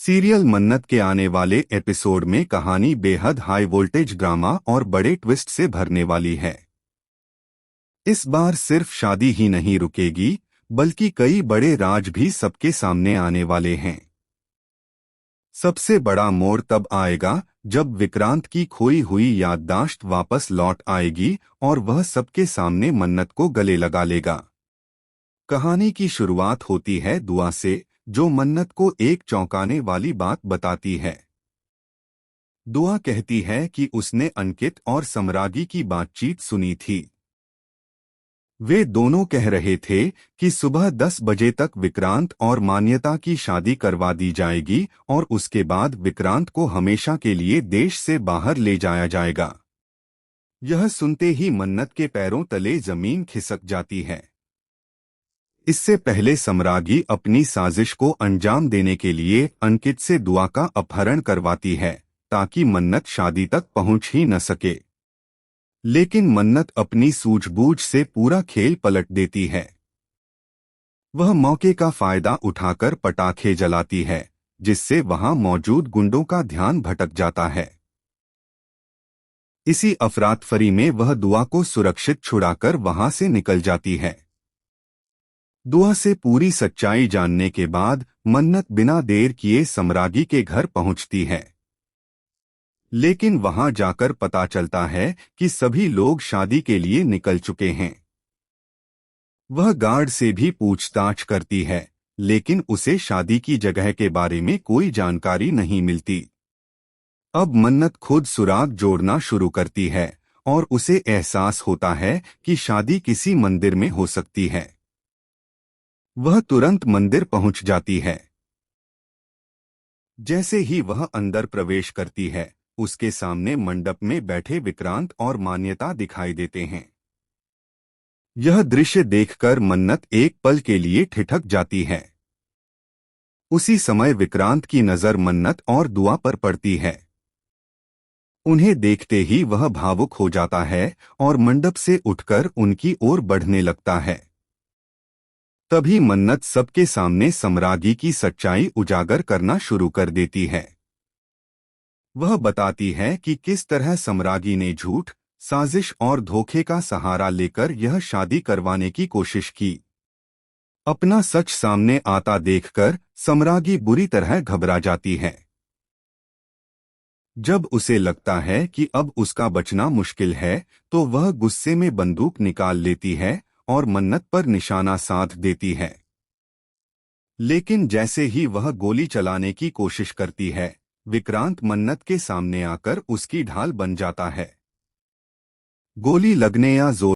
Serial मन्नत के आने वाले एपिसोड में कहानी बेहद हाई वोल्टेज ड्रामा और बड़े ट्विस्ट से भरने वाली है। इस बार सिर्फ शादी ही नहीं रुकेगी, बल्कि कई बड़े राज भी सबके सामने आने वाले हैं। सबसे बड़ा मोड़ तब आएगा जब विक्रांत की खोई हुई याददाश्त वापस लौट आएगी और वह सबके सामने मन्नत को गले लगा लेगा। कहानी की शुरुआत होती है दुआ से, जो मन्नत को एक चौंकाने वाली बात बताती है। दुआ कहती है कि उसने अंकित और समरागी की बातचीत सुनी थी। वे दोनों कह रहे थे कि सुबह 10 बजे तक विक्रांत और मान्यता की शादी करवा दी जाएगी और उसके बाद विक्रांत को हमेशा के लिए देश से बाहर ले जाया जाएगा। यह सुनते ही मन्नत के पैरों तले जमीन खिसक जाती है। इससे पहले समरागी अपनी साजिश को अंजाम देने के लिए अंकित से दुआ का अपहरण करवाती है ताकि मन्नत शादी तक पहुंच ही न सके। लेकिन मन्नत अपनी सूझबूझ से पूरा खेल पलट देती है। वह मौके का फायदा उठाकर पटाखे जलाती है, जिससे वहां मौजूद गुंडों का ध्यान भटक जाता है। इसी अफरातफरी में वह दुआ को सुरक्षित छुड़ाकर वहां से निकल जाती है। दुआ से पूरी सच्चाई जानने के बाद मन्नत बिना देर किए समरागी के घर पहुंचती है। लेकिन वहां जाकर पता चलता है कि सभी लोग शादी के लिए निकल चुके हैं। वह गार्ड से भी पूछताछ करती है, लेकिन उसे शादी की जगह के बारे में कोई जानकारी नहीं मिलती। अब मन्नत खुद सुराग जोड़ना शुरू करती है और उसे एहसास होता है कि शादी किसी मंदिर में हो सकती है। वह तुरंत मंदिर पहुंच जाती है। जैसे ही वह अंदर प्रवेश करती है, उसके सामने मंडप में बैठे विक्रांत और मान्यता दिखाई देते हैं। यह दृश्य देखकर मन्नत एक पल के लिए ठिठक जाती है। उसी समय विक्रांत की नजर मन्नत और दुआ पर पड़ती है। उन्हें देखते ही वह भावुक हो जाता है और मंडप से उठकर उनकी ओर बढ़ने लगता है। तभी मन्नत सबके सामने समरागी की सच्चाई उजागर करना शुरू कर देती है। वह बताती है कि किस तरह समरागी ने झूठ, साजिश और धोखे का सहारा लेकर यह शादी करवाने की कोशिश की। अपना सच सामने आता देखकर समरागी बुरी तरह घबरा जाती है। जब उसे लगता है कि अब उसका बचना मुश्किल है, तो वह गुस्से में बंदूक निकाल लेती है और मन्नत पर निशाना साध देती है। लेकिन जैसे ही वह गोली चलाने की कोशिश करती है, विक्रांत मन्नत के सामने आकर उसकी ढाल बन जाता है। गोली लगने या जोर